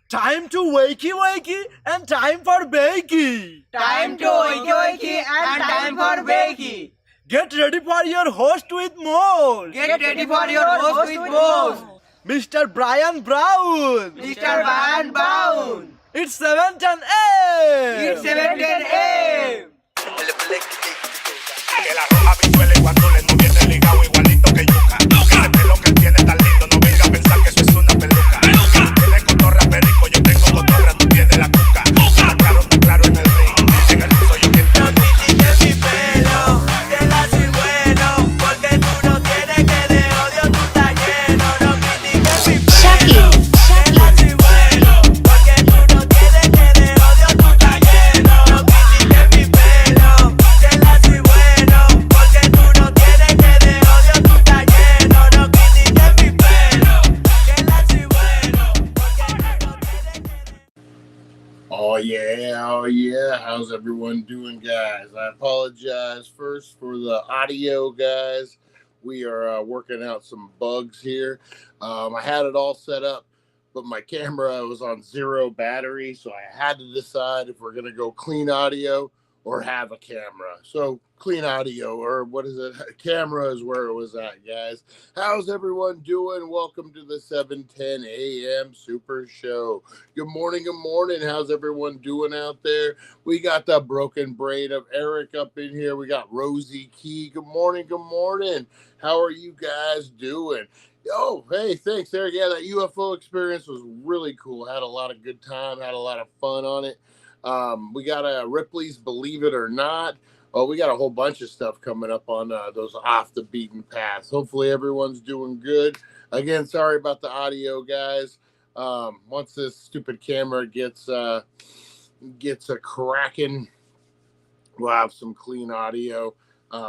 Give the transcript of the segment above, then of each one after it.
Time to wakey wakey and time for bakey. Time to wakey wakey and time for wakey. Get ready for your host with more. Get ready for your host with more. Mr. Brian Brown. Mr. Brian Brown. It's 7:10 a.m. It's 7:10 a.m. Que la roja bichuela y guandules no viene ligado igualito que yuca. Ese pelo que él tiene tan lindo, no venga a pensar que eso es una peluca. Tiene cotorra perico, yo tengo cotorra, tú tienes la cuca. Está claro en el ring, en el piso yo quiero. No critiques mi pelo, que la soy bueno, porque tú no tienes que de odio tú estás lleno. No critiques mi pelo, que la soy bueno, porque tú no tienes que de odio tú estás lleno. No critiques mi pelo, que la soy bueno, porque tú no tienes que de odio tú estás lleno. No critiques mi pelo, que la soy bueno, porque tú no tienes que Oh yeah. How's everyone doing, guys? I apologize first for the audio, guys. We are working out some bugs here. I had it all set up, but my camera was on 0 battery, so I had to decide if we're going to go clean audio or have a camera. So clean audio, or what is it? Camera is where it was at, guys. How's everyone doing? Welcome to the 7:10 a.m. Super Show. Good morning. How's everyone doing out there? We got the broken brain of Eric up in here. We got Rosie Key. Good morning. How are you guys doing? Oh, hey, thanks, Eric. Yeah, that UFO experience was really cool. Had a lot of good time. Had a lot of fun on it. We got Ripley's Believe It or Not. Oh, we got a whole bunch of stuff coming up on those off the beaten paths. Hopefully everyone's doing good. Again, sorry about the audio, guys. Once this stupid camera gets a cracking, we'll have some clean audio.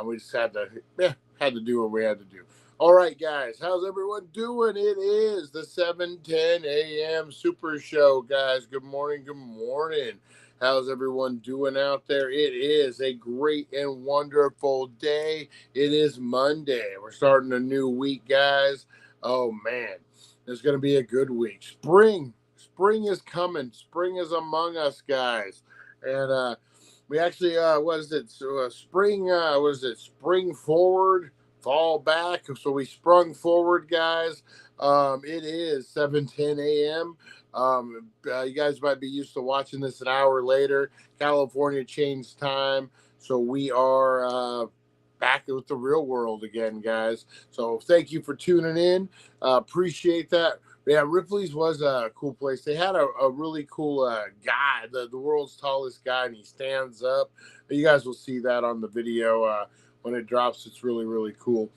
We just had to do what we had to do. All right, guys, how's everyone doing? It is the 7:10 a.m. Super Show, guys. Good morning. How's everyone doing out there? It is a great and wonderful day. It is Monday. We're starting a new week, guys. Oh, man, it's going to be a good week. Spring is coming. Spring is among us, guys. And we actually, spring forward, fall back. So we sprung forward, guys. It is 7:10 a.m. You guys might be used to watching this an hour later. California changed time, so we are back with the real world again, guys. So thank you for tuning in. Appreciate that. Yeah, Ripley's was a cool place. They had a really cool guy, the world's tallest guy, and he stands up. You guys will see that on the video when it drops. It's really, really cool.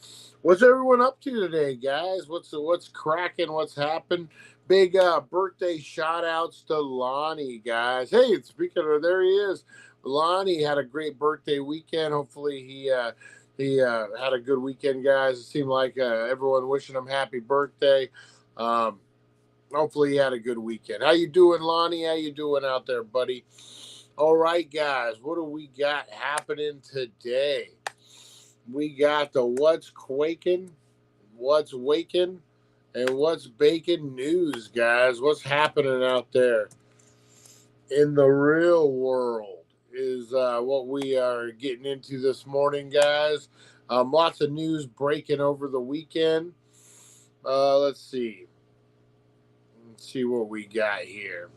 What's everyone up to today, guys? What's cracking? What's happened? Big birthday shout outs to Lonnie, guys. Hey, speaking of, there he is. Lonnie had a great birthday weekend. Hopefully he had a good weekend, guys. It seemed like everyone wishing him happy birthday. Hopefully he had a good weekend. How you doing, Lonnie? How you doing out there, buddy? All right, guys. What do we got happening today? We got the what's quaking, what's waking, and what's baking news, guys. What's happening out there in the real world is what we are getting into this morning, guys. Lots of news breaking over the weekend. Let's see what we got here.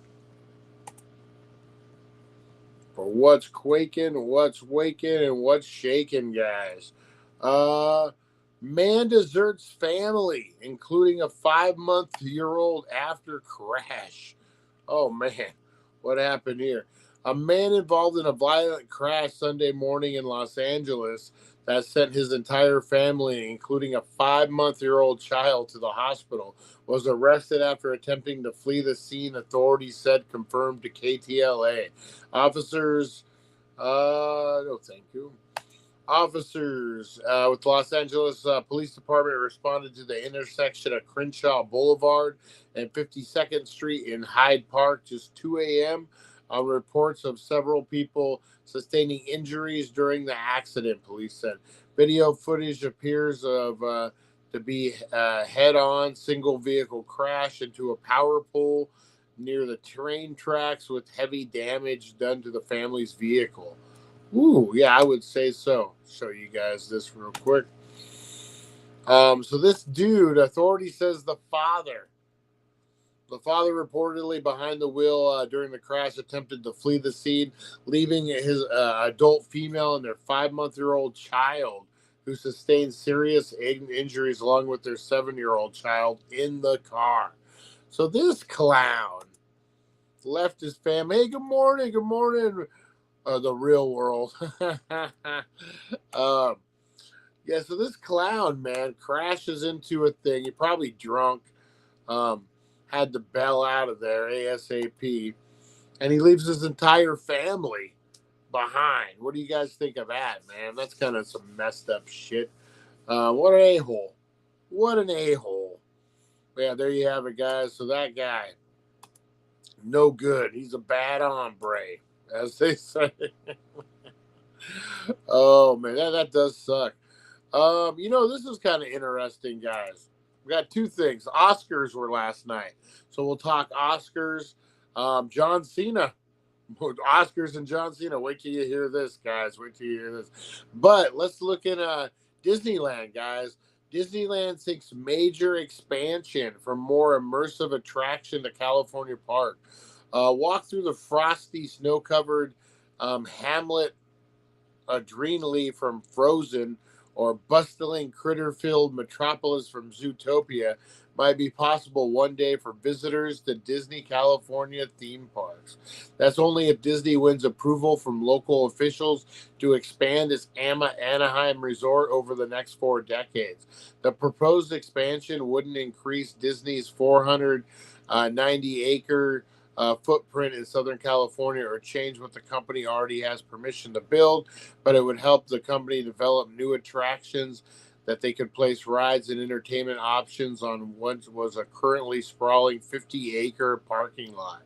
For what's quaking, what's waking, and what's shaking, guys. Man deserts family, including a 5-month-old after crash. Oh, man. What happened here? A man involved in a violent crash Sunday morning in Los Angeles that sent his entire family, including a 5-month-old child, to the hospital, was arrested after attempting to flee the scene, authorities said, confirmed to KTLA. Officers, no thank you. Officers with the Los Angeles Police Department responded to the intersection of Crenshaw Boulevard and 52nd Street in Hyde Park just 2 a.m. on reports of several people sustaining injuries during the accident, police said. Video footage appears of to be a head-on single vehicle crash into a power pole near the train tracks with heavy damage done to the family's vehicle. Ooh, yeah, I would say so. Show you guys this real quick. So this dude, authority says the father reportedly behind the wheel during the crash attempted to flee the scene, leaving his adult female and their 5-month-old child who sustained serious injuries along with their 7-year-old child in the car. So this clown left his family. Hey, good morning. Good morning. The real world. Yeah, so this clown, man, crashes into a thing. He probably drunk. Had to bail out of there ASAP. And he leaves his entire family behind. What do you guys think of that, man? That's kind of some messed up shit. What an a-hole. What an a-hole. Yeah, there you have it, guys. So that guy, no good. He's a bad hombre, as they say. Oh, man, that does suck. This is kind of interesting, guys. We got two things. Oscars were last night. So we'll talk Oscars. John Cena. Oscars and John Cena. Wait till you hear this, guys. Wait till you hear this. But let's look at Disneyland, guys. Disneyland seeks major expansion from more immersive attraction to California Park. Walk through the frosty, snow-covered Hamlet Adrenally from Frozen or bustling critter-filled metropolis from Zootopia might be possible one day for visitors to Disney California theme parks. That's only if Disney wins approval from local officials to expand its Anaheim resort over the next 4 decades. The proposed expansion wouldn't increase Disney's 490-acre footprint in Southern California or change what the company already has permission to build, but it would help the company develop new attractions that they could place rides and entertainment options on what was a currently sprawling 50-acre parking lot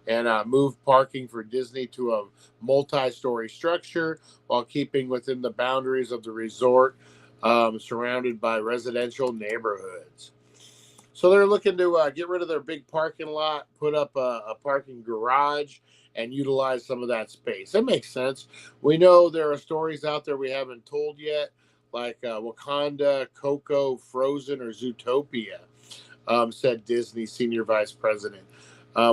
and move parking for Disney to a multi-story structure while keeping within the boundaries of the resort surrounded by residential neighborhoods. So they're looking to get rid of their big parking lot, put up a parking garage, and utilize some of that space. That makes sense. We know there are stories out there we haven't told yet, like Wakanda, Coco, Frozen, or Zootopia, said Disney Senior Vice President.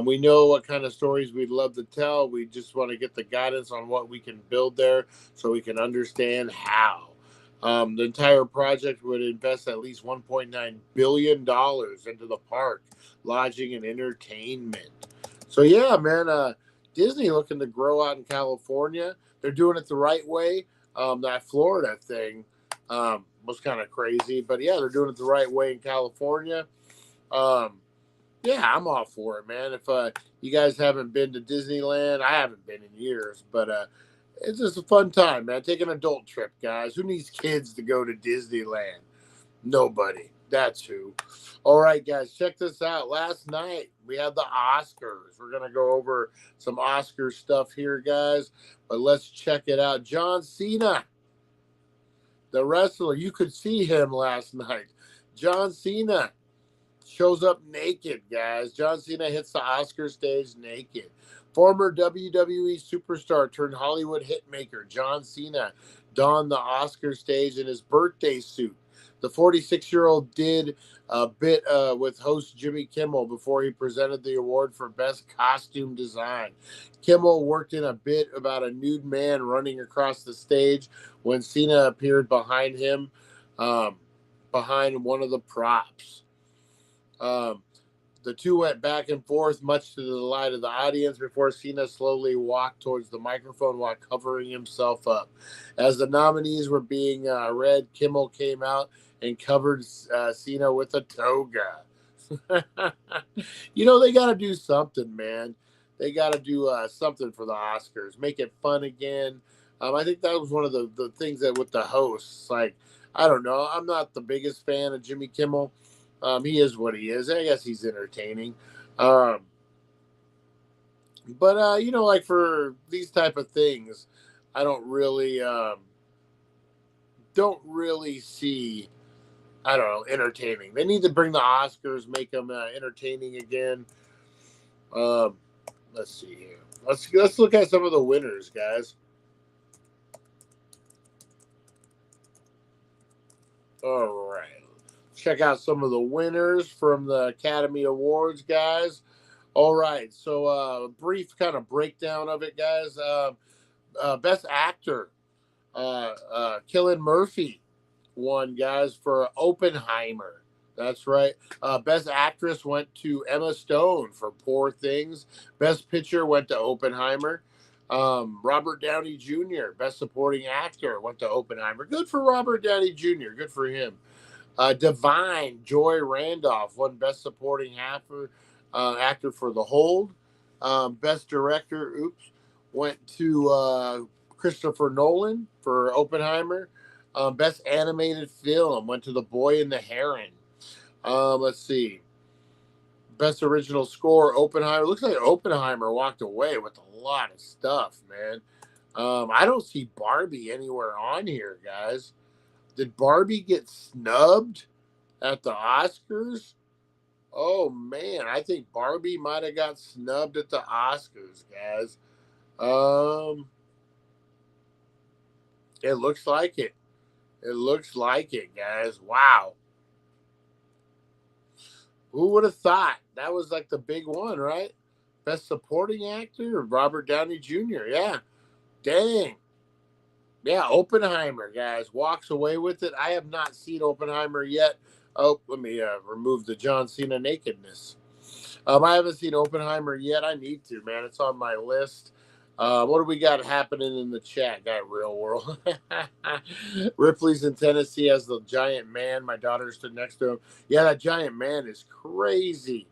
We know what kind of stories we'd love to tell. We just want to get the guidance on what we can build there so we can understand how. The entire project would invest at least $1.9 billion into the park, lodging, and entertainment. So, yeah, man, Disney looking to grow out in California. They're doing it the right way. That Florida thing was kind of crazy. But, yeah, they're doing it the right way in California. Yeah, I'm all for it, man. If you guys haven't been to Disneyland, I haven't been in years, but it's just a fun time, man. Take an adult trip, guys. Who needs kids to go to Disneyland? Nobody. That's who. All right, guys, check this out. Last night, we had the Oscars. We're going to go over some Oscar stuff here, guys, but let's check it out. John Cena, the wrestler, you could see him last night. John Cena shows up naked, guys. John Cena hits the Oscar stage naked. Former WWE superstar turned Hollywood hitmaker John Cena donned the Oscar stage in his birthday suit. The 46-year-old did a bit with host Jimmy Kimmel before he presented the award for Best Costume Design. Kimmel worked in a bit about a nude man running across the stage when Cena appeared behind him, behind one of the props. The two went back and forth, much to the delight of the audience, before Cena slowly walked towards the microphone while covering himself up. As the nominees were being read, Kimmel came out and covered Cena with a toga. They got to do something, man. They got to do something for the Oscars. Make it fun again. I think that was one of the things that with the hosts, like, I don't know. I'm not the biggest fan of Jimmy Kimmel. He is what he is. I guess he's entertaining. But like for these type of things, I don't really see, entertaining. They need to bring the Oscars, make them entertaining again. Let's see here. Let's look at some of the winners, guys. All right. Check out some of the winners from the Academy Awards, guys. All right. So, brief kind of breakdown of it, guys. Best Actor, Cillian Murphy won, guys, for Oppenheimer. That's right. Best Actress went to Emma Stone for Poor Things. Best Picture went to Oppenheimer. Robert Downey Jr., Best Supporting Actor, went to Oppenheimer. Good for Robert Downey Jr. Good for him. Divine, Joy Randolph won Best Supporting Actor for The Hold. Best Director, went to Christopher Nolan for Oppenheimer. Best Animated Film went to The Boy and the Heron. Let's see. Best Original Score, Oppenheimer. Looks like Oppenheimer walked away with a lot of stuff, man. I don't see Barbie anywhere on here, guys. Did Barbie get snubbed at the Oscars? Oh, man. I think Barbie might have got snubbed at the Oscars, guys. It looks like it. It looks like it, guys. Wow. Who would have thought? That was like the big one, right? Best Supporting Actor, Robert Downey Jr. Yeah. Dang. Yeah, Oppenheimer, guys, walks away with it. I have not seen Oppenheimer yet. Oh, let me remove the John Cena nakedness. I haven't seen Oppenheimer yet. I need to, man. It's on my list. What do we got happening in the chat? Got Real World. Ripley's in Tennessee as the giant man. My daughter stood next to him. Yeah, that giant man is crazy.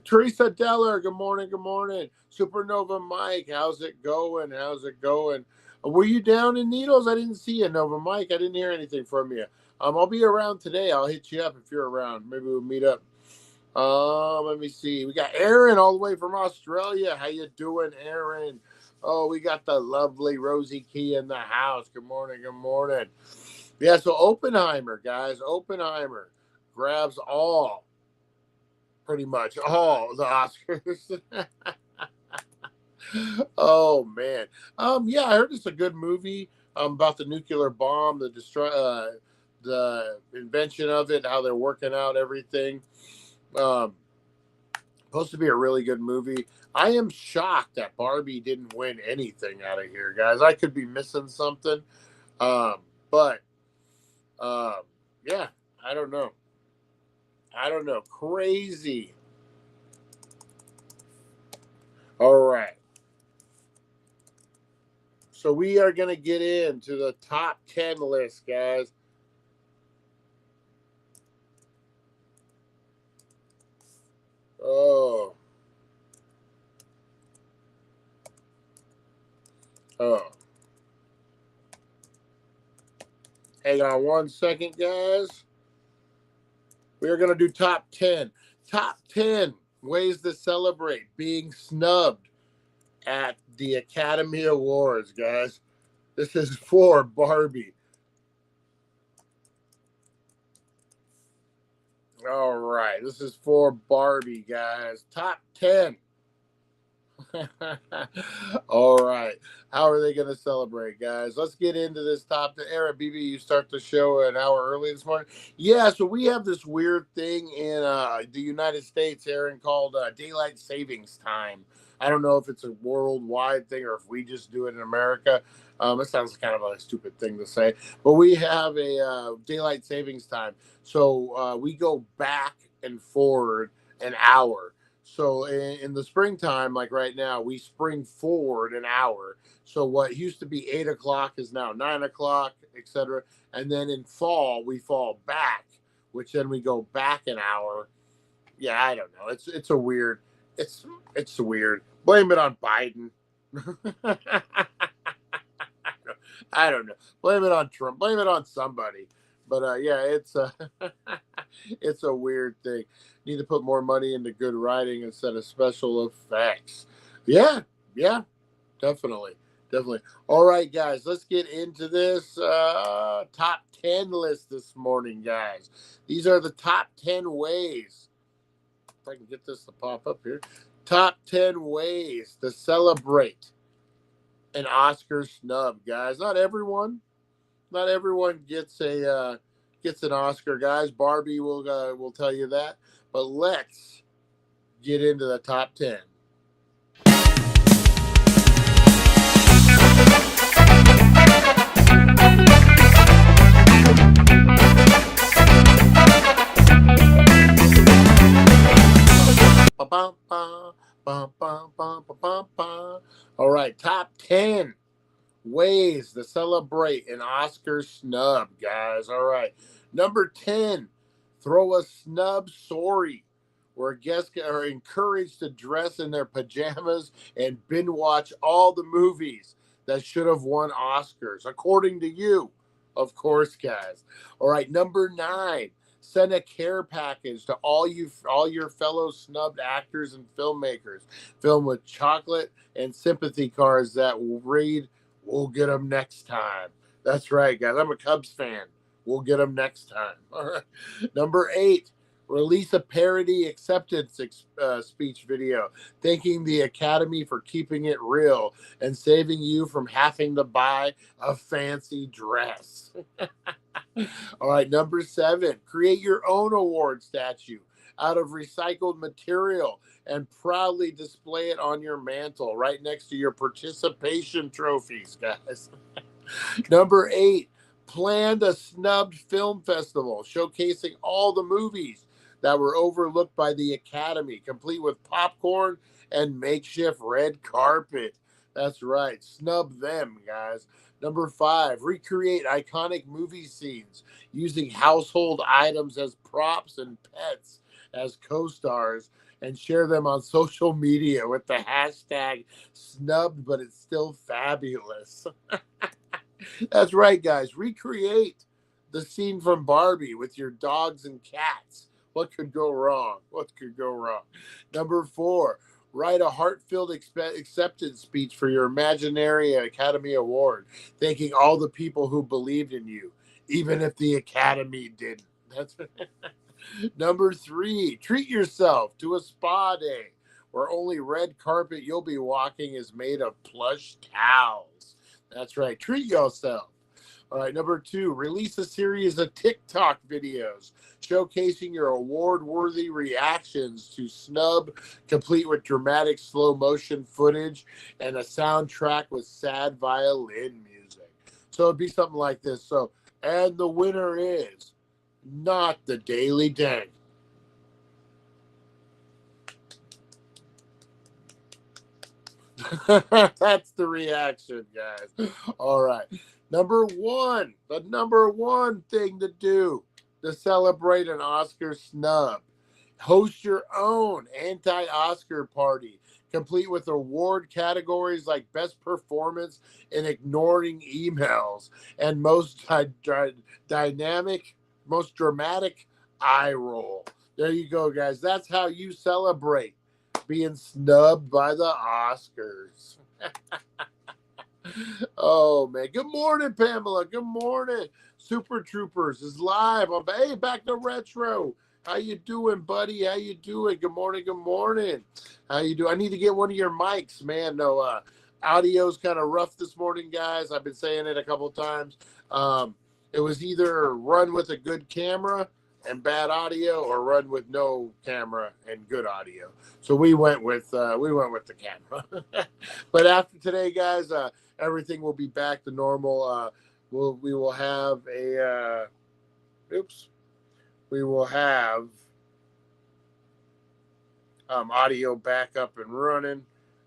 Teresa Deller, good morning, good morning. Supernova Mike, how's it going? How's it going? Were you down in Needles? I didn't see you, Nova Mike. I didn't hear anything from you. I'll be around today. I'll hit you up if you're around. Maybe we'll meet up. Let me see. We got Aaron all the way from Australia. How you doing, Aaron? Oh, we got the lovely Rosie Key in the house. Good morning, good morning. Yeah, so Oppenheimer, guys. Oppenheimer grabs pretty much all the Oscars. Oh man, yeah, I heard it's a good movie about the nuclear bomb, the invention of it, how they're working out everything. Supposed to be a really good movie. I am shocked that Barbie didn't win anything out of here, guys. I could be missing something, but yeah, I don't know. Crazy. All right. So we are going to get into the top 10 list, guys. Oh. Hang on one second, guys. We are going to do top 10. Top 10 ways to celebrate being snubbed at the Academy Awards, guys. This is for Barbie. All right. This is for Barbie, guys. Top 10. All right. How are they going to celebrate, guys? Let's get into this top 10. Aaron, BB, you start the show an hour early this morning. Yeah, so we have this weird thing in the United States, Aaron, called daylight savings time. I don't know if it's a worldwide thing or if we just do it in America. It sounds kind of a stupid thing to say, but we have a daylight savings time. So we go back and forward an hour. So in the springtime, like right now, we spring forward an hour. So what used to be 8 o'clock is now 9 o'clock, etc. And then in fall, we fall back, which then we go back an hour. Yeah, I don't know. It's a weird. It's weird. Blame it on Biden. I don't know. Blame it on Trump. Blame it on somebody. But yeah, it's it's a weird thing. Need to put more money into good writing instead of special effects. Yeah, definitely. All right, guys, let's get into this top 10 list this morning, guys. These are the top 10 ways. If I can get this to pop up here. Top 10 ways to celebrate an Oscar snub, guys. Not everyone gets an Oscar, guys. Barbie will tell you that. But let's get into the top 10. All right, top 10 ways to celebrate an Oscar snub, guys. All right, number 10, throw a snub sorry, where guests are encouraged to dress in their pajamas and binge watch all the movies that should have won Oscars, according to you, of course, guys. All right, number 9, send a care package to all your fellow snubbed actors and filmmakers, filled with chocolate and sympathy cards that will read, "We'll get them next time." That's right, guys. I'm a Cubs fan. We'll get them next time. All right. Number 8, release a parody acceptance speech video, thanking the Academy for keeping it real and saving you from having to buy a fancy dress. All right, number 7, create your own award statue out of recycled material and proudly display it on your mantle right next to your participation trophies, guys. Number 8, planned a snubbed film festival showcasing all the movies that were overlooked by the Academy, complete with popcorn and makeshift red carpet. That's right, snub them, guys. Number 5, recreate iconic movie scenes using household items as props and pets as co-stars and share them on social media with the hashtag snubbed, but it's still fabulous. That's right, guys. Recreate the scene from Barbie with your dogs and cats. What could go wrong? What could go wrong? Number 4, write a heart-filled acceptance speech for your imaginary Academy Award, thanking all the people who believed in you, even if the Academy didn't. That's Number 3, treat yourself to a spa day where only red carpet you'll be walking is made of plush towels. That's right, treat yourself. All right, number 2, release a series of TikTok videos showcasing your award-worthy reactions to snub, complete with dramatic slow motion footage and a soundtrack with sad violin music. So it'd be something like this. So, and the winner is not the Daily Dank. That's the reaction, guys. All right. Number 1, the number 1 thing to do to celebrate an Oscar snub. Host your own anti-Oscar party, complete with award categories like best performance in ignoring emails and most dynamic, most dramatic eye roll. There you go, guys. That's how you celebrate being snubbed by the Oscars. Oh, man. Good morning, Pamela. Good morning. Super Troopers is live. Hey, back to Retro. How you doing, buddy? How you doing? Good morning. Good morning. How you doing? I need to get one of your mics, man. No, audio's kind of rough this morning, guys. I've been saying it a couple of times. It was either run with a good camera and bad audio, or run with no camera and good audio. So we went with the camera. But after today, guys, everything will be back to normal. We will have a we will have audio back up and running,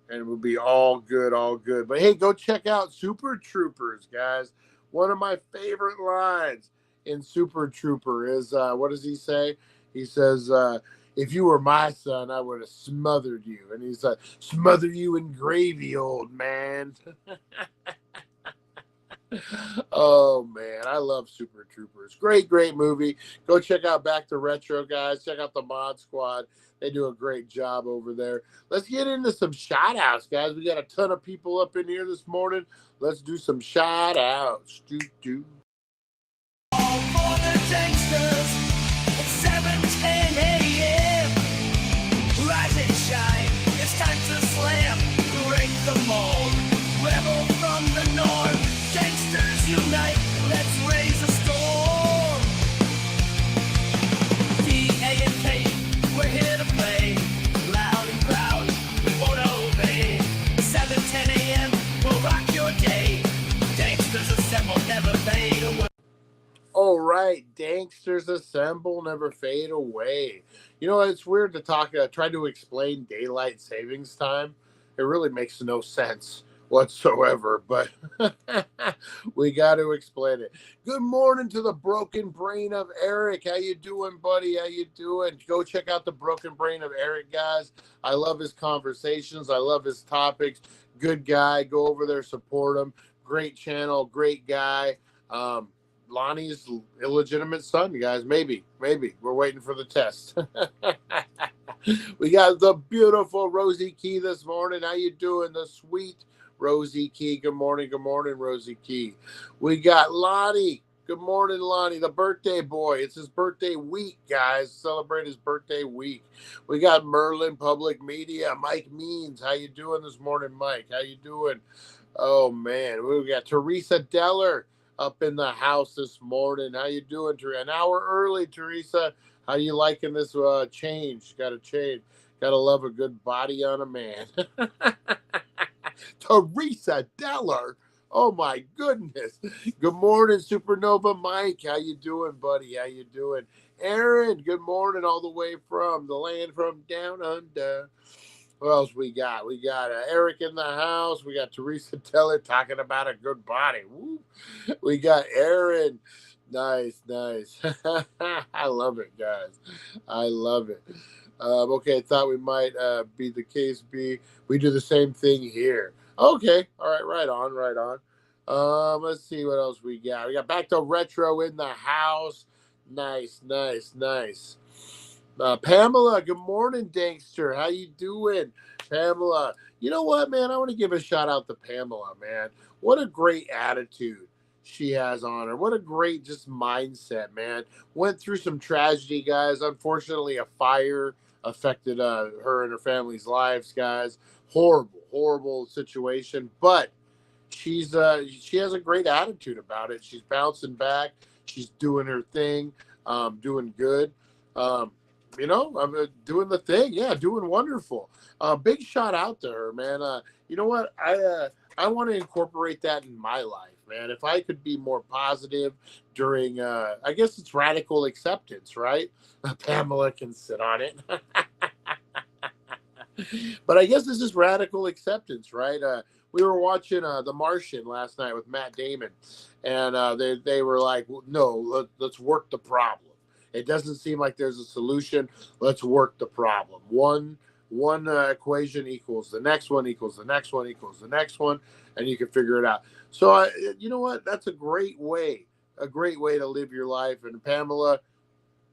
and we'll be all good, all good. But hey, go check out Super Troopers, guys. One of my favorite lines in Super Trooper is, what does he say? He says, if you were my son, I would have smothered you. And he's like, smother you in gravy, old man. Oh, man, I love Super Troopers. Great, great movie. Go check out Back to Retro, guys. Check out the Mod Squad. They do a great job over there. Let's get into some shout-outs, guys. We got a ton of people up in here this morning. Let's do some shout-outs. Do. All for the gangsters at 7:10 a.m. Rise and shine. It's your day. Gangsters assemble, never fade away. All right, Danksters assemble, never fade away. You know, it's weird to try to explain daylight savings time. It really makes no sense whatsoever, but we got to explain it. Good morning to the broken brain of Eric. How you doing, buddy? How you doing? Go check out the broken brain of Eric, guys. I love his conversations. I love his topics. Good guy. Go over there, support him. Great channel, great guy. Lonnie's illegitimate son, guys. Maybe. We're waiting for the test. We got the beautiful Rosie Key this morning. How you doing? The sweet Rosie Key. Good morning, Rosie Key. We got Lonnie. Good morning, Lonnie, the birthday boy. It's his birthday week, guys. Celebrate his birthday week. We got Merlin Public Media. Mike Means. How you doing this morning, Mike? How you doing? Oh, man. We got Teresa Deller up in the house this morning. How you doing, Teresa? An hour early, Teresa. How you liking this change? Got to change. Got to love a good body on a man. Teresa Deller. Oh, my goodness. Good morning, Supernova Mike. How you doing, buddy? How you doing? Aaron, good morning all the way from the land from down under. What else we got? We got Eric in the house. We got Teresa Teller talking about a good body. Woo. We got Aaron. Nice. I love it, guys. I love it. Okay, I thought we might be the case be. We do the same thing here. Okay. All right. Right on. Let's see what else we got. We got back to retro in the house. Nice. Pamela, good morning, Dankster. How you doing, Pamela? You know what, man? I want to give a shout out to Pamela, man. What a great attitude she has on her. What a great just mindset, man. Went through some tragedy, guys. Unfortunately, a fire affected her and her family's lives, guys. Horrible situation. But she has a great attitude about it. She's bouncing back. She's doing her thing, doing good. I'm doing the thing. Yeah, doing wonderful. Big shout out to her, man. You know what? I want to incorporate that in my life, man. If I could be more positive during, I guess it's radical acceptance, right? Pamela can sit on it. But I guess this is radical acceptance, right? We were watching The Martian last night with Matt Damon, and they were like, no, let's work the problem. It doesn't seem like there's a solution. Let's work the problem. One equation equals the next one equals the next one equals the next one, and you can figure it out. So, you know what? That's a great way to live your life. And Pamela,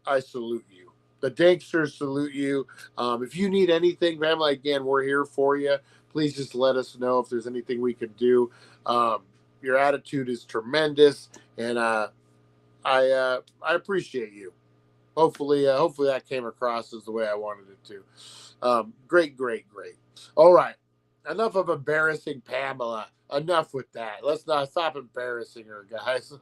I salute you. The Danksters salute you. If you need anything, Pamela, again, we're here for you. Please just let us know if there's anything we can do. Your attitude is tremendous, and I appreciate you. Hopefully that came across as the way I wanted it to. Great. All right. Enough of embarrassing Pamela. Enough with that. Let's not stop embarrassing her, guys.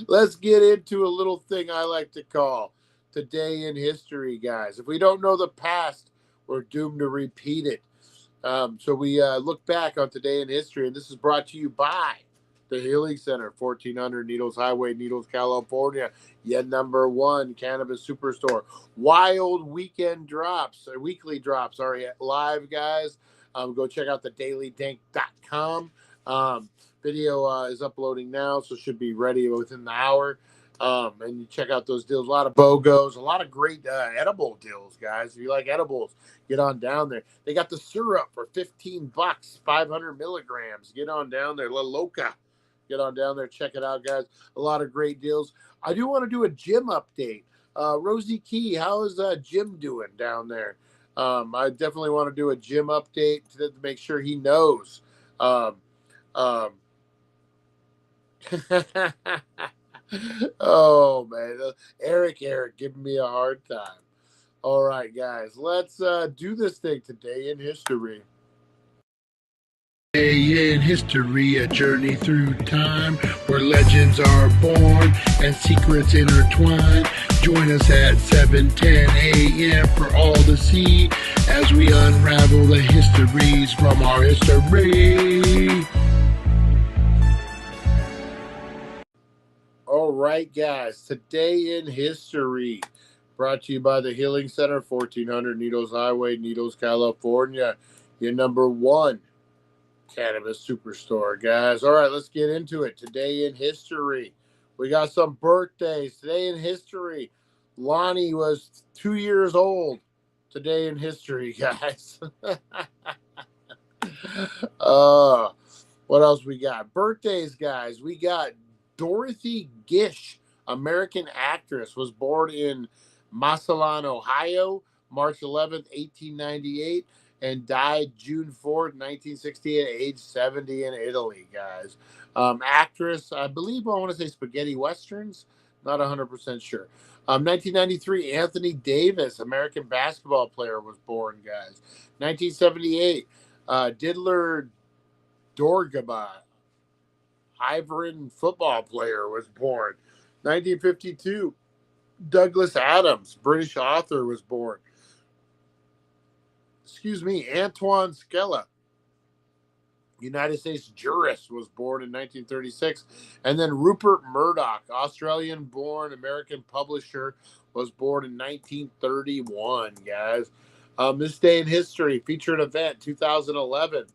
Let's get into a little thing I like to call Today in History, guys. If we don't know the past, we're doomed to repeat it. So we look back on Today in History, and this is brought to you by the Healing Center, 1400 Needles Highway, Needles, California. Number one cannabis superstore. Wild weekly drops are live, guys. Go check out the dailydank.com. Video is uploading now, so should be ready within the hour. And you check out those deals. A lot of BOGOs, a lot of great edible deals, guys. If you like edibles, get on down there. They got the syrup for $15, 500 milligrams. Get on down there. La Loca. Get on down there. Check it out, guys. A lot of great deals. I do want to do a gym update. Rosie Key, how is Jim doing down there? I definitely want to do a gym update to make sure he knows. Oh, man. Eric giving me a hard time. All right, guys. Let's do this thing Today in History. Day in history, a journey through time where legends are born and secrets intertwine. Join us at 7:10 a.m. for all to see as we unravel the histories from our history. All right, guys, today in history, brought to you by the Healing Center, 1400 Needles Highway, Needles, California, your number one cannabis superstore, guys. All right, let's get into it. Today in history, we got some birthdays. Today in history, Lonnie was 2 years old. Today in history, guys. What else we got? Birthdays, guys. We got Dorothy Gish, American actress, was born in Massillon, Ohio, March 11th, 1898. And died June 4th, 1968, at age 70 in Italy, guys. Actress, I believe I want to say spaghetti westerns. Not 100% sure. 1993, Anthony Davis, American basketball player, was born, guys. 1978, Diddler Dorgaba, Ivorian football player, was born. 1952, Douglas Adams, British author, was born. Antoine Skella, United States jurist, was born in 1936. And then Rupert Murdoch, Australian-born American publisher, was born in 1931, guys. This day in history, featured event, 2011.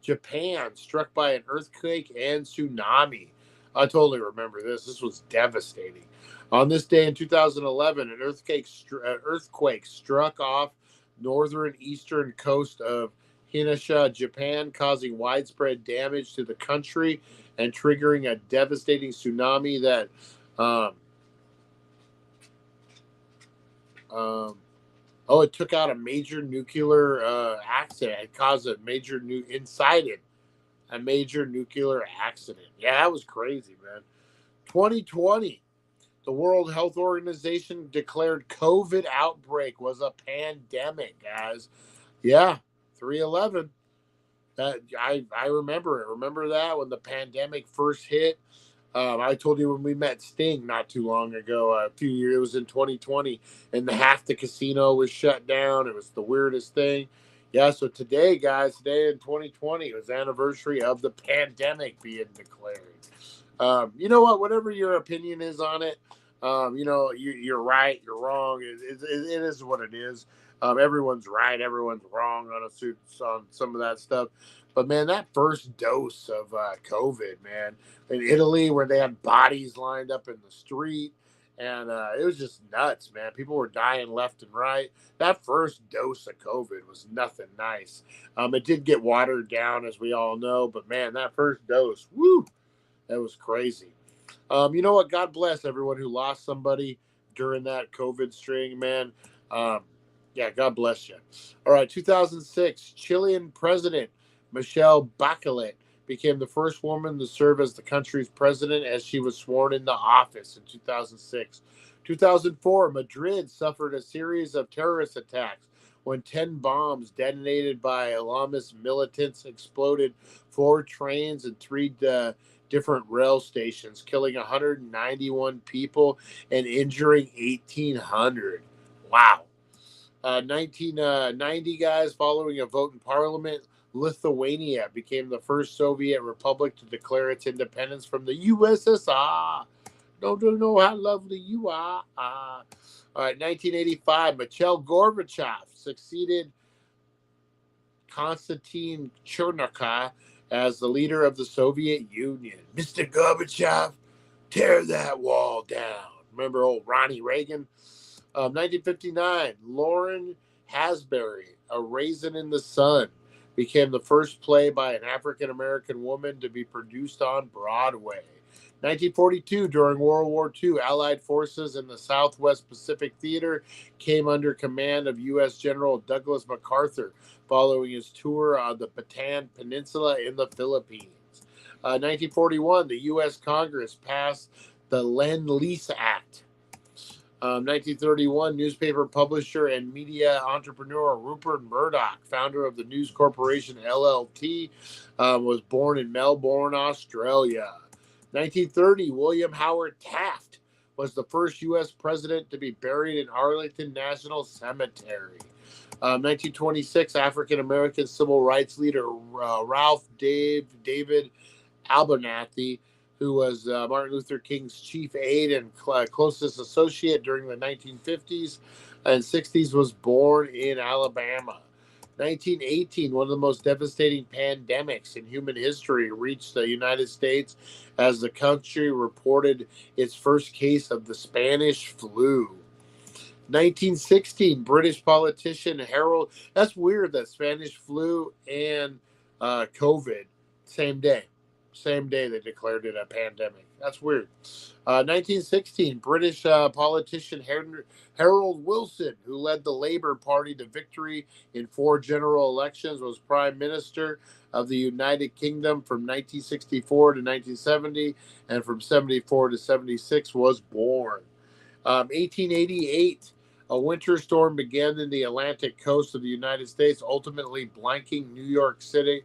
Japan, struck by an earthquake and tsunami. I totally remember this. This was devastating. On this day in 2011, an earthquake struck off northern eastern coast of Hinsha, Japan, causing widespread damage to the country and triggering a devastating tsunami that it took out a major nuclear accident. It caused a major nuclear accident. Yeah, that was crazy, man. 2020. The World Health Organization declared COVID outbreak was a pandemic, guys. Yeah, 3/11. That I remember it. Remember that when the pandemic first hit? I told you when we met Sting not too long ago, a few years, it was in 2020, and half the casino was shut down. It was the weirdest thing. Yeah, so today, guys, today in 2020, it was the anniversary of the pandemic being declared. You know what? Whatever your opinion is on it, you're right, you're wrong. It is what it is. Everyone's right, everyone's wrong on some of that stuff. But man, that first dose of COVID, man, in Italy, where they had bodies lined up in the street, and it was just nuts, man. People were dying left and right. That first dose of COVID was nothing nice. It did get watered down, as we all know, but man, that first dose, woo, that was crazy. You know what? God bless everyone who lost somebody during that COVID string, man. Yeah, God bless you. All right, 2006, Chilean President Michelle Bachelet became the first woman to serve as the country's president as she was sworn into office in 2006. 2004, Madrid suffered a series of terrorist attacks when 10 bombs detonated by Islamist militants exploded 4 trains and 3 different rail stations, killing 191 people and injuring 1,800. Wow. 1990, guys, following a vote in parliament, Lithuania became the first Soviet republic to declare its independence from the USSR. Don't you know how lovely you are? All right, 1985, Mikhail Gorbachev succeeded Konstantin Chernykov as the leader of the Soviet Union. Mr. Gorbachev, tear that wall down. Remember old Ronnie Reagan? 1959, Lauren Hasbury, A Raisin in the Sun, became the first play by an African-American woman to be produced on Broadway. 1942, during World War II, Allied forces in the Southwest Pacific Theater came under command of U.S. General Douglas MacArthur following his tour on the Bataan Peninsula in the Philippines. 1941, the U.S. Congress passed the Lend-Lease Act. 1931, newspaper publisher and media entrepreneur Rupert Murdoch, founder of the News Corporation LLT, was born in Melbourne, Australia. 1930, William Howard Taft was the first U.S. president to be buried in Arlington National Cemetery. 1926, African-American civil rights leader Ralph David Abernathy, who was Martin Luther King's chief aide and closest associate during the 1950s and 60s, was born in Alabama. 1918, one of the most devastating pandemics in human history, reached the United States as the country reported its first case of the Spanish flu. 1916, British politician Harold. That's weird that Spanish flu and COVID, same day. Same day they declared it a pandemic. That's weird. 1916, British politician Harold Wilson, who led the Labour Party to victory in 4 general elections, was Prime Minister of the United Kingdom from 1964 to 1970, and from 74 to 76 was born. 1888, a winter storm began in the Atlantic coast of the United States, ultimately blanketing New York City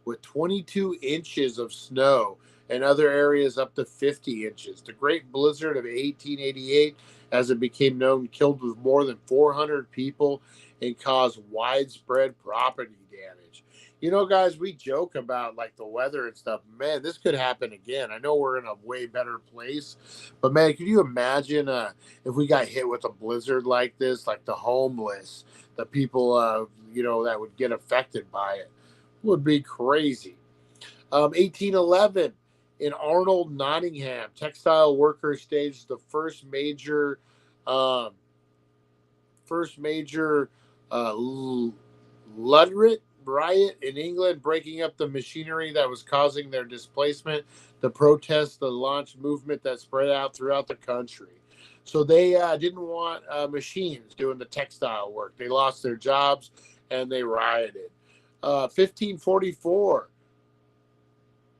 with 22 inches of snow, and other areas up to 50 inches. The Great Blizzard of 1888, as it became known, killed more than 400 people and caused widespread property damage. You know, guys, we joke about like the weather and stuff. Man, this could happen again. I know we're in a way better place, but man, could you imagine if we got hit with a blizzard like this, like the homeless, the people, that would get affected by it? Would be crazy. 1811, in Arnold, Nottingham, textile workers staged the first major Ludrit riot in England, breaking up the machinery that was causing their displacement. The protest, the launch movement that spread out throughout the country. So they didn't want machines doing the textile work. They lost their jobs and they rioted. 1544,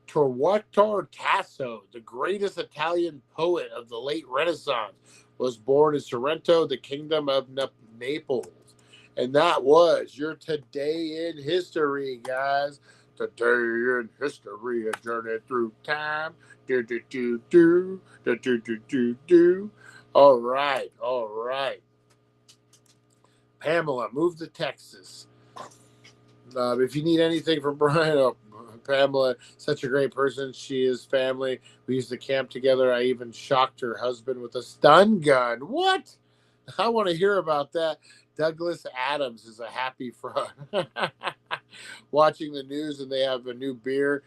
Torquato Tasso, the greatest Italian poet of the late Renaissance, was born in Sorrento, the Kingdom of Naples. And that was your Today in History, guys. Today in History, a journey through time. All right. Pamela, move to Texas. If you need anything from Brian, Pamela, such a great person. She is family. We used to camp together. I even shocked her husband with a stun gun. What? I want to hear about that. Douglas Adams is a happy frog. Watching the news, and they have a new beer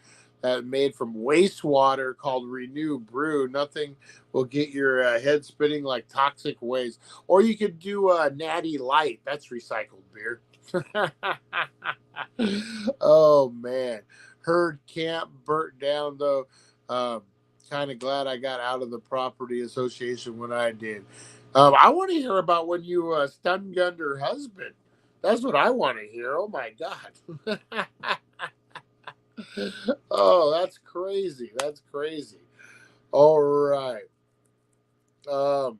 made from wastewater called Renew Brew. Nothing will get your head spinning like toxic waste. Or you could do Natty Light. That's recycled beer. Oh, man. Herd camp burnt down, though. Kind of glad I got out of the property association when I did. I want to hear about when you stun gunned her husband. That's what I want to hear. Oh, my God. Oh, that's crazy. That's crazy. All right. All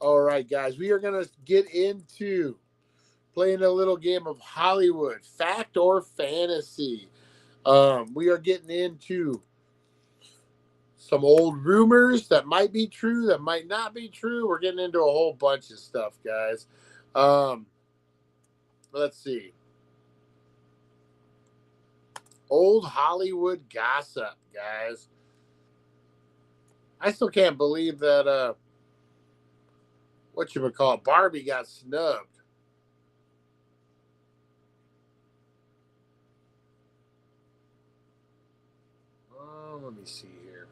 right, guys. We are going to get into playing a little game of Hollywood, fact or fantasy. We are getting into some old rumors that might be true, that might not be true. We're getting into a whole bunch of stuff, guys. Let's see. Old Hollywood gossip, guys. I still can't believe that, Barbie got snubbed. Let me see here.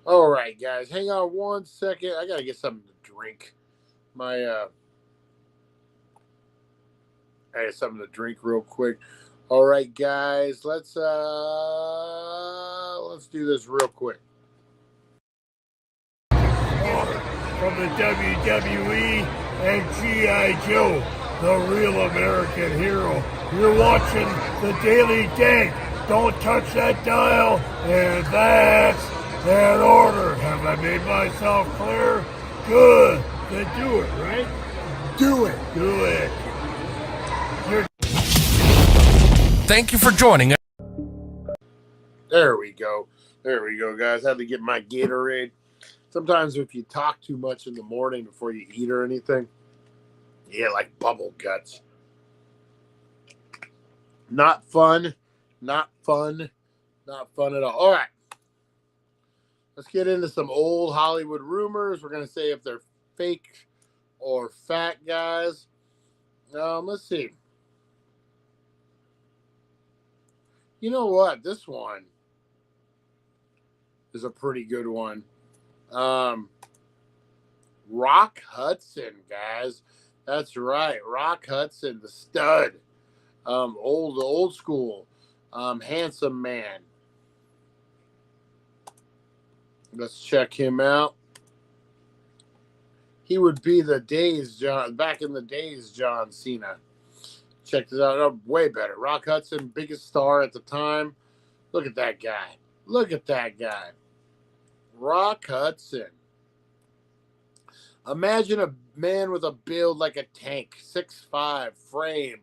All right, guys, hang on one second. I gotta get something to drink. I get something to drink real quick. All right, guys, let's do this real quick. From the WWE and G.I. Joe, the real American hero. You're watching the Daily Date. Don't touch that dial. And that's that order. Have I made myself clear? Good. Then do it, right? Do it. Do it. Thank you for joining us. There we go. There we go, guys. Had to get my Gatorade. Sometimes if you talk too much in the morning before you eat or anything, you get like bubble guts. Not fun. Not fun. Not fun at all. All right. Let's get into some old Hollywood rumors. We're going to say if they're fake or fact, guys. Let's see. You know what? This one is a pretty good one. Rock Hudson, guys. That's right. Rock Hudson, the stud. Old school. Handsome man. Let's check him out. He would be back in the days, John Cena. Check this out. Oh, way better. Rock Hudson, biggest star at the time. Look at that guy. Look at that guy. Rock Hudson. Imagine a man with a build like a tank, 6'5", frame,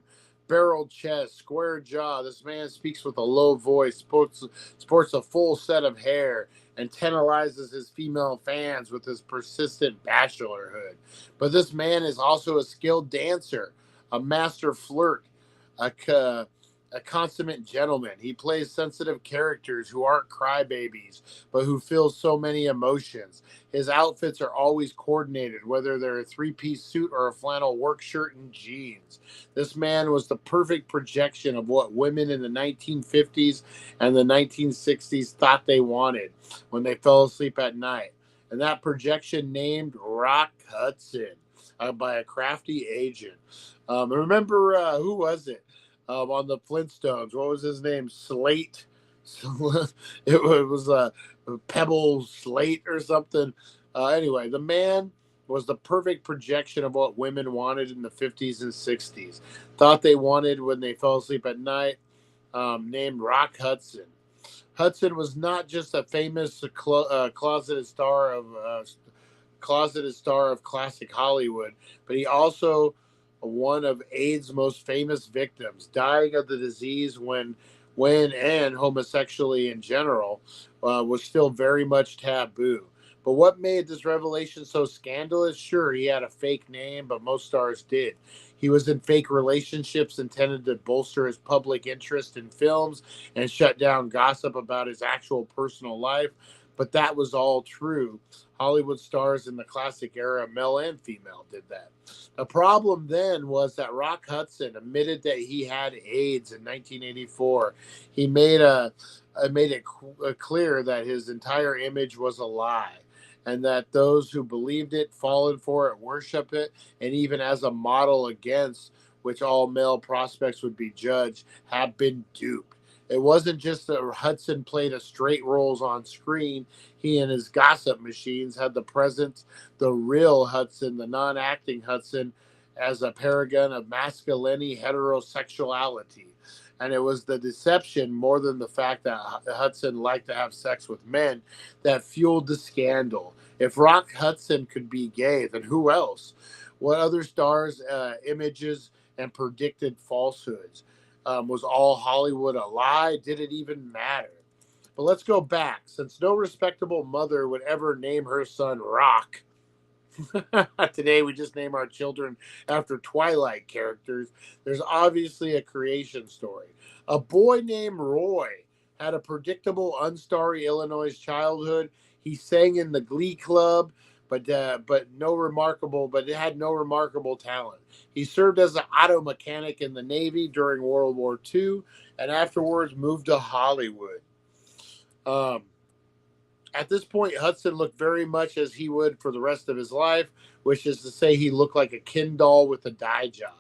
barrel chest, square jaw. This man speaks with a low voice, sports a full set of hair, and tantalizes his female fans with his persistent bachelorhood. But this man is also a skilled dancer, a master flirt, a consummate gentleman. He plays sensitive characters who aren't crybabies, but who feel so many emotions. His outfits are always coordinated, whether they're a three-piece suit or a flannel work shirt and jeans. This man was the perfect projection of what women in the 1950s and the 1960s thought they wanted when they fell asleep at night. And that projection named Rock Hudson by a crafty agent. Remember, who was it? On the Flintstones. What was his name? Slate. It was Pebble Slate or something. Anyway, the man was the perfect projection of what women wanted in the 50s and 60s. Thought they wanted when they fell asleep at night. Named Rock Hudson. Hudson was not just a famous closeted star of classic Hollywood, but he also one of AIDS' most famous victims, dying of the disease when and homosexuality in general was still very much taboo. But what made this revelation so scandalous? Sure, he had a fake name, but most stars did. He was in fake relationships intended to bolster his public interest in films and shut down gossip about his actual personal life. But that was all true. Hollywood stars in the classic era, male and female, did that. The problem then was that Rock Hudson admitted that he had AIDS in 1984. He made it clear that his entire image was a lie, and that those who believed it, fallen for it, worship it, and even as a model against which all male prospects would be judged, have been duped. It wasn't just that Hudson played a straight roles on screen. He and his gossip machines had the presence, the real Hudson, the non-acting Hudson, as a paragon of masculinity, heterosexuality. And it was the deception more than the fact that Hudson liked to have sex with men that fueled the scandal. If Rock Hudson could be gay, then who else? What other stars' images and predicted falsehoods? Was all Hollywood a lie? Did it even matter? But let's go back. Since no respectable mother would ever name her son Rock, today we just name our children after Twilight characters, there's obviously a creation story. A boy named Roy had a predictable, unstarry Illinois childhood. He sang in the Glee Club, but it had no remarkable talent. He served as an auto mechanic in the Navy during World War II, and afterwards moved to Hollywood. At this point, Hudson looked very much as he would for the rest of his life, which is to say he looked like a Ken doll with a dye job.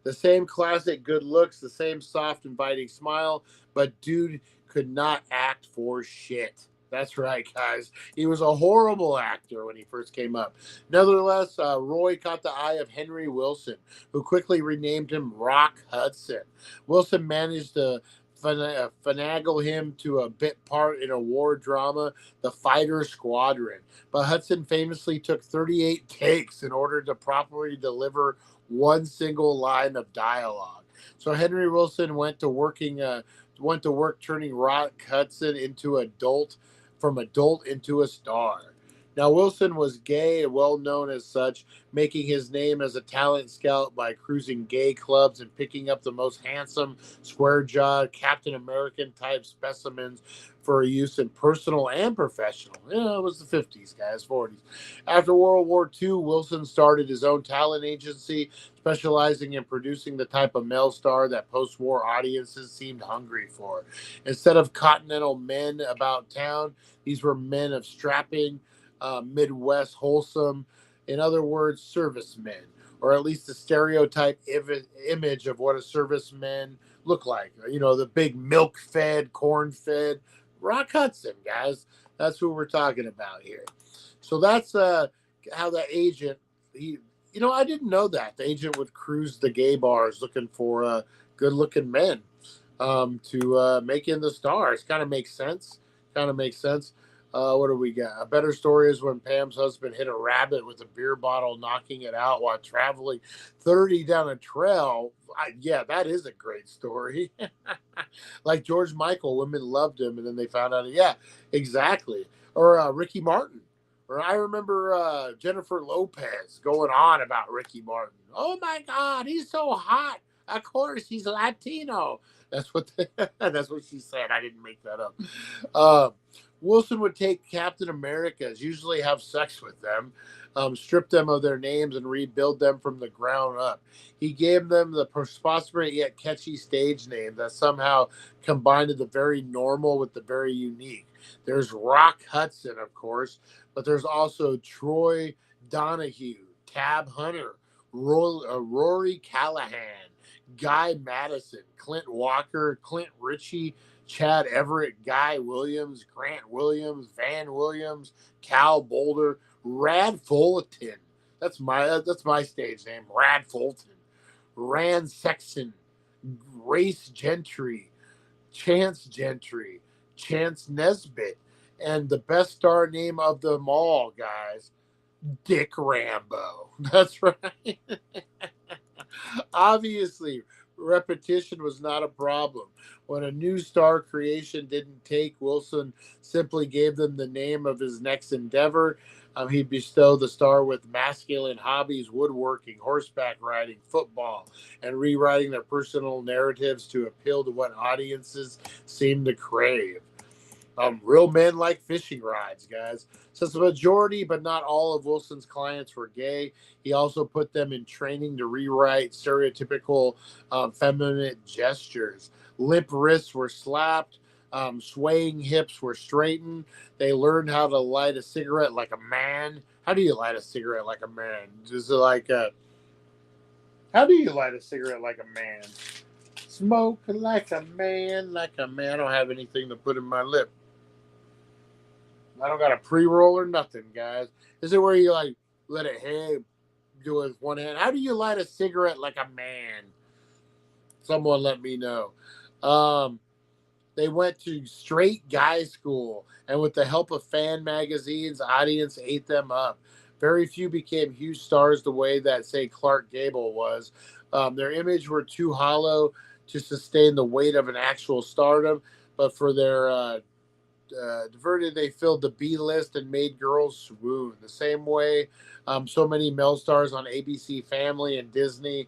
The same classic good looks, the same soft, inviting smile, but dude could not act for shit. That's right, guys. He was a horrible actor when he first came up. Nevertheless, Roy caught the eye of Henry Wilson, who quickly renamed him Rock Hudson. Wilson managed to finagle him to a bit part in a war drama, The Fighter Squadron. But Hudson famously took 38 takes in order to properly deliver one single line of dialogue. So Henry Wilson went to work turning Rock Hudson into adult into a star. Now, Wilson was gay and well known as such, making his name as a talent scout by cruising gay clubs and picking up the most handsome, square jawed, Captain American type specimens for use in personal and professional. It was the 50s, guys, 40s. After World War II, Wilson started his own talent agency, specializing in producing the type of male star that post war audiences seemed hungry for. Instead of continental men about town, these were men of strapping, Midwest wholesome, in other words, servicemen, or at least the stereotype image of what a serviceman look like. The big milk-fed, corn-fed Rock Hudson, guys. That's who we're talking about here. So that's how the agent. I didn't know that the agent would cruise the gay bars looking for good-looking men to make in the stars. Kind of makes sense. What do we got? A better story is when Pam's husband hit a rabbit with a beer bottle, knocking it out while traveling 30 down a trail. Yeah, that is a great story. Like George Michael, women loved him, and then they found out. Yeah, exactly. Or Ricky Martin. Or I remember Jennifer Lopez going on about Ricky Martin. Oh my God, he's so hot. Of course, he's Latino. That's what she said. I didn't make that up. Wilson would take Captain Americas, usually have sex with them, strip them of their names, and rebuild them from the ground up. He gave them the preposterous yet catchy stage name that somehow combined the very normal with the very unique. There's Rock Hudson, of course, but there's also Troy Donahue, Tab Hunter, Rory Callahan, Guy Madison, Clint Walker, Clint Ritchie, Chad Everett, Guy Williams, Grant Williams, Van Williams, Cal Boulder, Rad Fulton. That's my stage name, Rad Fulton. Rand Sexton, Race Gentry, Chance Nesbitt, and the best star name of them all, guys, Dick Rambo. That's right. Obviously, repetition was not a problem. When a new star creation didn't take, Wilson simply gave them the name of his next endeavor. He'd bestow the star with masculine hobbies, woodworking, horseback riding, football, and rewriting their personal narratives to appeal to what audiences seemed to crave. Real men like fishing rods, guys. Since the majority, but not all, of Wilson's clients were gay, he also put them in training to rewrite stereotypical feminine gestures. Limp wrists were slapped. Swaying hips were straightened. They learned how to light a cigarette like a man. How do you light a cigarette like a man? How do you light a cigarette like a man? Smoke like a man, like a man. I don't have anything to put in my lip. I don't got a pre-roll or nothing, guys. Is it where you let it do it with one hand? How do you light a cigarette like a man? Someone let me know. They went to straight guy school, and with the help of fan magazines, audience ate them up. Very few became huge stars the way that, say, Clark Gable was. Their image were too hollow to sustain the weight of an actual stardom, but for their diverted, they filled the B list and made girls swoon. The same way so many male stars on ABC Family and Disney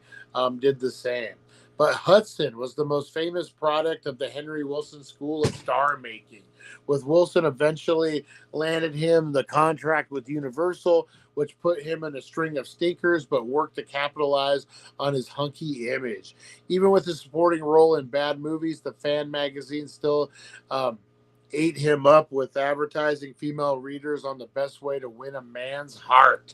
did the same. But Hudson was the most famous product of the Henry Wilson School of Star Making, with Wilson eventually landed him the contract with Universal, which put him in a string of stinkers, but worked to capitalize on his hunky image. Even with his supporting role in bad movies, the fan magazine still ate him up with advertising female readers on the best way to win a man's heart.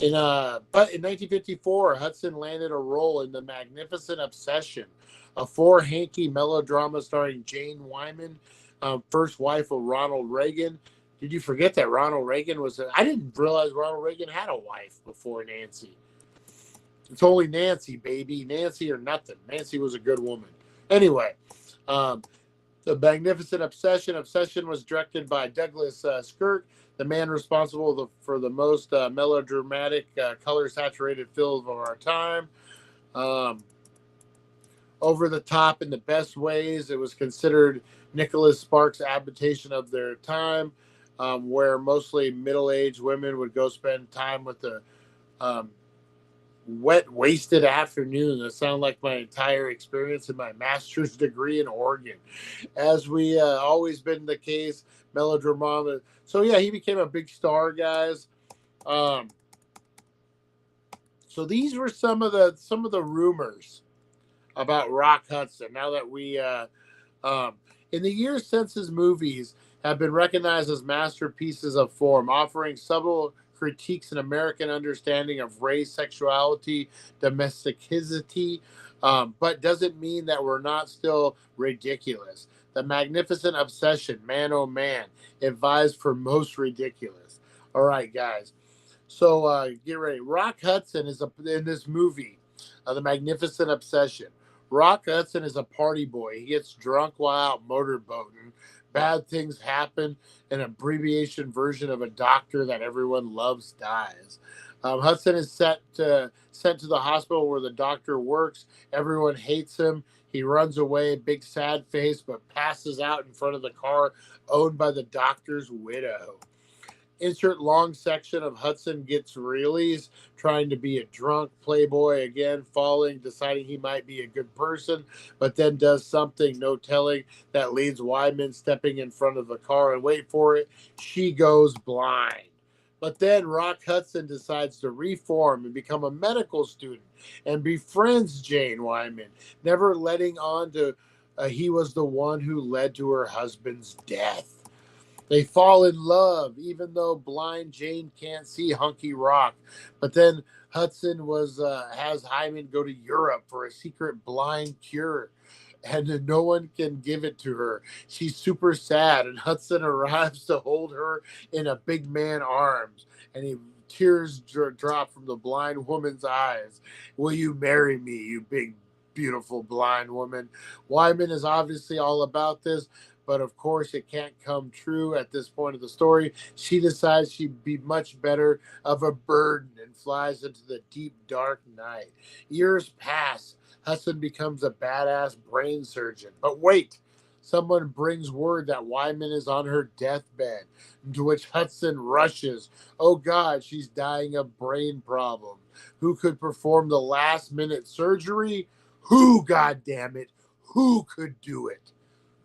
But in 1954, Hudson landed a role in The Magnificent Obsession, a four-hanky melodrama starring Jane Wyman, first wife of Ronald Reagan. Did you forget that Ronald Reagan was? I didn't realize Ronald Reagan had a wife before Nancy. It's only Nancy, baby. Nancy or nothing. Nancy was a good woman. Anyway, The Magnificent Obsession. Obsession was directed by Douglas Skirk, the man responsible for the most melodramatic, color-saturated film of our time. Over the top in the best ways. It was considered Nicholas Sparks' adaptation of their time, where mostly middle-aged women would go spend time with the wet, wasted afternoon. That sounded like my entire experience in my master's degree in Oregon. As we always been the case, melodrama. So yeah, he became a big star, guys. So these were some of the rumors about Rock Hudson. Now that we, in the years since his movies have been recognized as masterpieces of form, offering subtle critiques and American understanding of race, sexuality, domesticity, but doesn't mean that we're not still ridiculous. The Magnificent Obsession, man oh man, it vies for most ridiculous. All right, guys. So get ready. Rock Hudson is in this movie, The Magnificent Obsession. Rock Hudson is a party boy. He gets drunk while out motorboating. Bad things happen. An abbreviation version of a doctor that everyone loves dies. Hudson is sent to the hospital where the doctor works. Everyone hates him. He runs away, big sad face, but passes out in front of the car owned by the doctor's widow. Insert long section of Hudson gets realies, trying to be a drunk playboy again, falling, deciding he might be a good person, but then does something, no telling, that leads Wyman stepping in front of the car, and wait for it, she goes blind. But then Rock Hudson decides to reform and become a medical student and befriends Jane Wyman, never letting on to he was the one who led to her husband's death. They fall in love, even though blind Jane can't see hunky Rock. But then Hudson has Hyman go to Europe for a secret blind cure, and no one can give it to her. She's super sad, and Hudson arrives to hold her in a big man arms, and tears drop from the blind woman's eyes. Will you marry me, you big, beautiful blind woman? Wyman is obviously all about this, but of course it can't come true at this point of the story. She decides she'd be much better of a burden and flies into the deep, dark night. Years pass. Hudson becomes a badass brain surgeon. But wait, someone brings word that Wyman is on her deathbed, to which Hudson rushes. Oh God, she's dying of brain problems. Who could perform the last-minute surgery? Who, God damn it? Who could do it?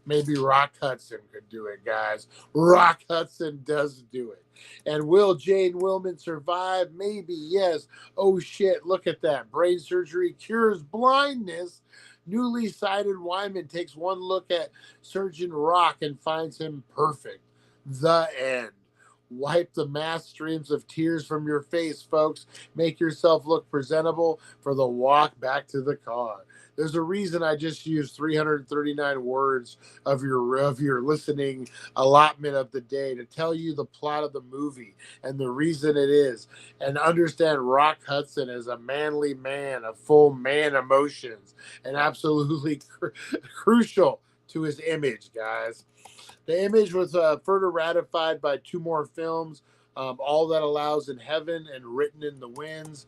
Maybe Rock Hudson could do it, guys. Rock Hudson does do it. And will Jane Wyman survive? Maybe, yes. Oh, shit, look at that. Brain surgery cures blindness. Newly sighted Wyman takes one look at Surgeon Rock and finds him perfect. The end. Wipe the mass streams of tears from your face, folks. Make yourself look presentable for the walk back to the car. There's a reason I just used 339 words of your listening allotment of the day to tell you the plot of the movie and the reason it is, and understand Rock Hudson as a manly man of full man emotions and absolutely crucial to his image, guys. The image was further ratified by two more films, All That Allows in Heaven and Written in the Winds.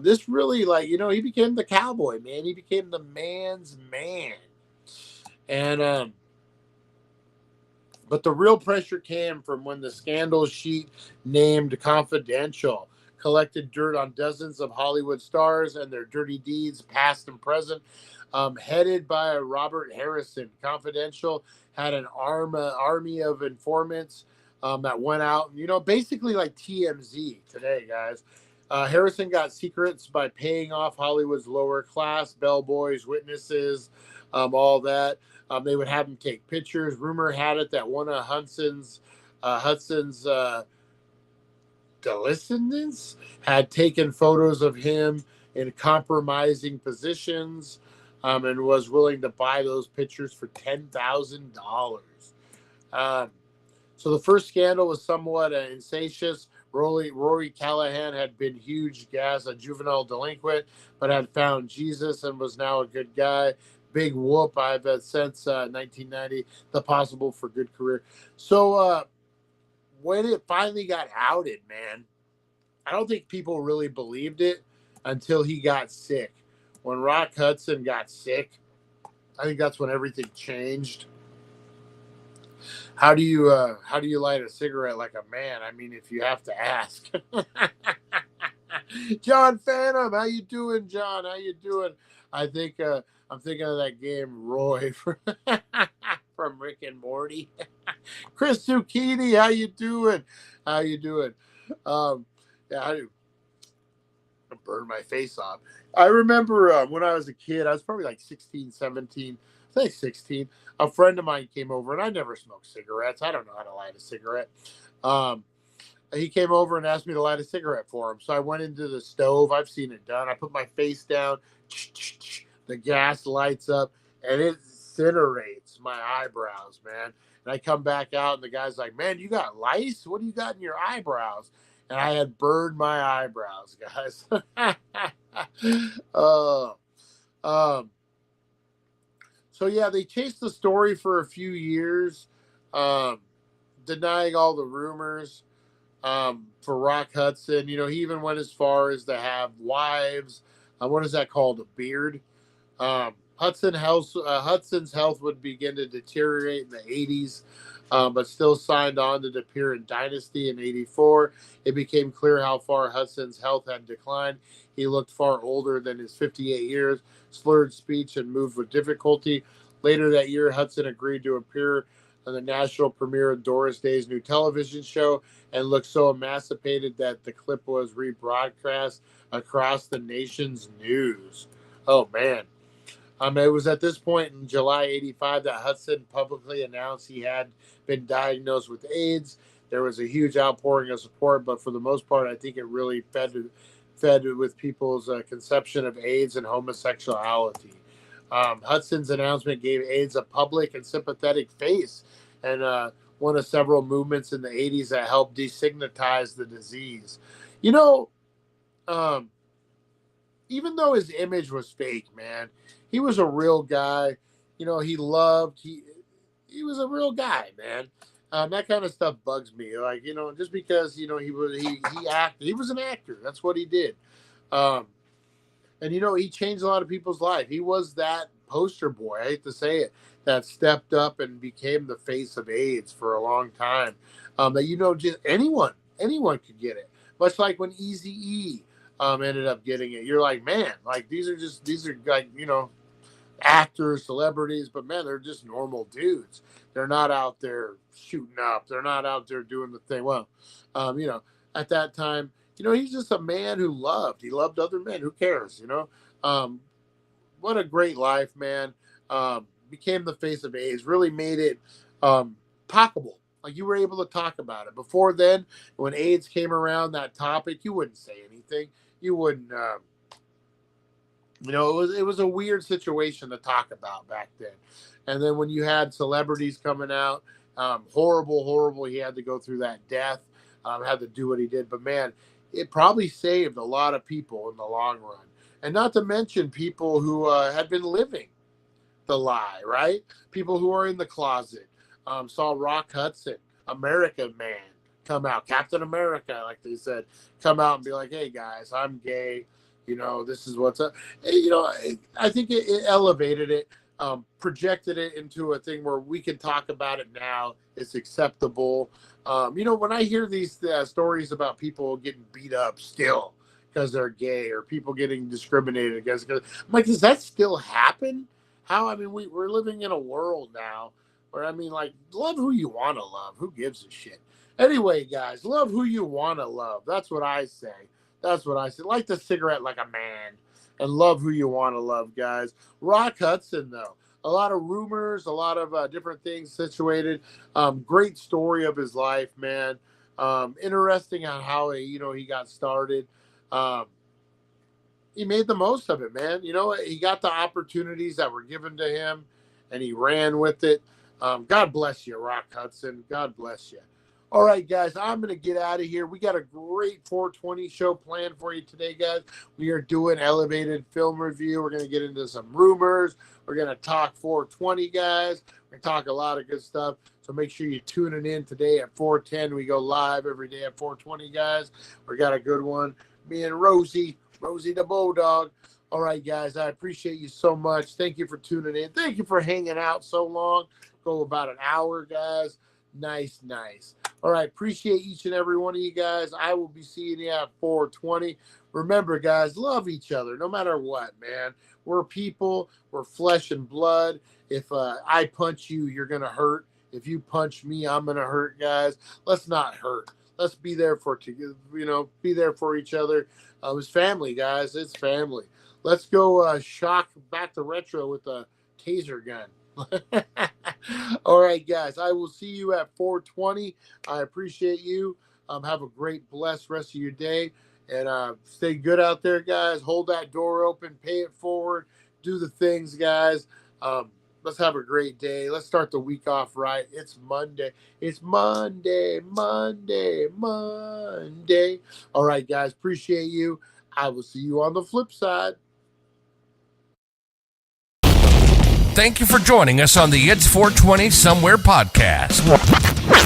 This really, he became the cowboy, man. He became the man's man. And, but the real pressure came from when the scandal sheet named Confidential collected dirt on dozens of Hollywood stars and their dirty deeds, past and present. Headed by Robert Harrison, Confidential had an army of informants that went out, basically like TMZ today, guys. Harrison got secrets by paying off Hollywood's lower class, bellboys, witnesses, all that. They would have him take pictures. Rumor had it that one of Hudson's descendants had taken photos of him in compromising positions, and was willing to buy those pictures for $10,000. So the first scandal was somewhat incestuous. Rory Callahan had been huge as a juvenile delinquent, but had found Jesus and was now a good guy. Big whoop. I've since 1990, the possible for good career. So when it finally got outed, man, I don't think people really believed it until he got sick. When Rock Hudson got sick, I think that's when everything changed. How do you light a cigarette like a man? I mean, if you have to ask. John Phantom, how you doing, John? How you doing? I think I'm thinking of that game Roy from Rick and Morty. Chris Zucchini, how you doing? How you doing? Yeah, I burned my face off. I remember when I was a kid, I was probably like 16, 17, I think 16. A friend of mine came over, and I never smoked cigarettes. I don't know how to light a cigarette. He came over and asked me to light a cigarette for him. So I went into the stove. I've seen it done. I put my face down. The gas lights up, and it incinerates my eyebrows, man. And I come back out, and the guy's like, man, you got lice? What do you got in your eyebrows? And I had burned my eyebrows, guys. So, yeah, they chased the story for a few years, denying all the rumors for Rock Hudson. You know, he even went as far as to have wives. What is that called? A beard. Hudson's health would begin to deteriorate in the 80s, but still signed on to appear in Dynasty in 84. It became clear how far Hudson's health had declined. He looked far older than his 58 years, slurred speech, and moved with difficulty. Later that year, Hudson agreed to appear on the national premiere of Doris Day's new television show and looked so emancipated that the clip was rebroadcast across the nation's news. Oh, man. It was at this point in July 85 that Hudson publicly announced he had been diagnosed with AIDS. There was a huge outpouring of support, but for the most part, I think it really fed with people's conception of AIDS and homosexuality. Hudson's announcement gave AIDS a public and sympathetic face, and one of several movements in the 80s that helped destigmatize the disease. You know, even though his image was fake, man, he was a real guy. You know, he was a real guy, man. That kind of stuff bugs me. Like, you know, just because, you know, he acted, he was an actor. That's what he did. And, you know, he changed a lot of people's life. He was that poster boy, I hate to say it, that stepped up and became the face of AIDS for a long time. That, you know, just anyone could get it. Much like when Eazy-E ended up getting it. You're like, man, like these are like, you know, actors, celebrities, but man, they're just normal dudes. They're not out there shooting up. They're not out there doing the thing. Well, you know, at that time, you know, he's just a man who he loved other men. Who cares, you know? What a great life, man. Became the face of AIDS, really made it talkable. Like, you were able to talk about it. Before then, when AIDS came around, that topic, you wouldn't say anything. You wouldn't, you know, it was a weird situation to talk about back then. And then when you had celebrities coming out, horrible, he had to go through that death, had to do what he did. But man, it probably saved a lot of people in the long run. And not to mention people who had been living the lie, right? People who are in the closet. Saw Rock Hudson, American Man, come out, Captain America, like they said, come out and be like, hey guys, I'm gay. You know, this is what's up. You know, I think it elevated it, projected it into a thing where we can talk about it now. It's acceptable. You know, when I hear these stories about people getting beat up still because they're gay, or people getting discriminated against, I'm like, does that still happen? How? I mean, we're living in a world now where, I mean, like, love who you want to love. Who gives a shit? Anyway, guys, love who you want to love. That's what I say. That's what I say. Light the cigarette like a man and love who you want to love, guys. Rock Hudson, though. A lot of rumors, a lot of different things situated. Great story of his life, man. Interesting on how he got started. He made the most of it, man. You know, he got the opportunities that were given to him, and he ran with it. God bless you, Rock Hudson. God bless you. All right, guys, I'm going to get out of here. We got a great 420 show planned for you today, guys. We are doing elevated film review. We're going to get into some rumors. We're going to talk 420, guys. We're going to talk a lot of good stuff. So make sure you're tuning in today at 410. We go live every day at 420, guys. We got a good one. Me and Rosie the Bulldog. All right, guys, I appreciate you so much. Thank you for tuning in. Thank you for hanging out so long. Go about an hour, guys. Nice. All right, appreciate each and every one of you guys. I will be seeing you at 420. Remember, guys, love each other no matter what, man. We're people. We're flesh and blood. If I punch you, you're going to hurt. If you punch me, I'm going to hurt, guys. Let's not hurt. Let's be there for each other. It's family, guys. It's family. Let's go shock back the retro with a taser gun. All right, guys, I will see you at 420. I appreciate you. Have a great, blessed rest of your day. And stay good out there, guys. Hold that door open. Pay it forward. Do the things, guys. Let's have a great day. Let's start the week off right. It's Monday. It's Monday. All right, guys. Appreciate you. I will see you on the flip side. Thank you for joining us on the It's 420 Somewhere podcast.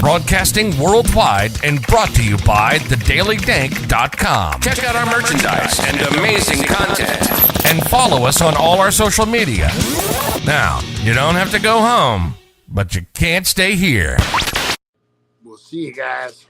Broadcasting worldwide and brought to you by thedailydank.com. Check out our merchandise and amazing content. And follow us on all our social media. Now, you don't have to go home, but you can't stay here. We'll see you guys.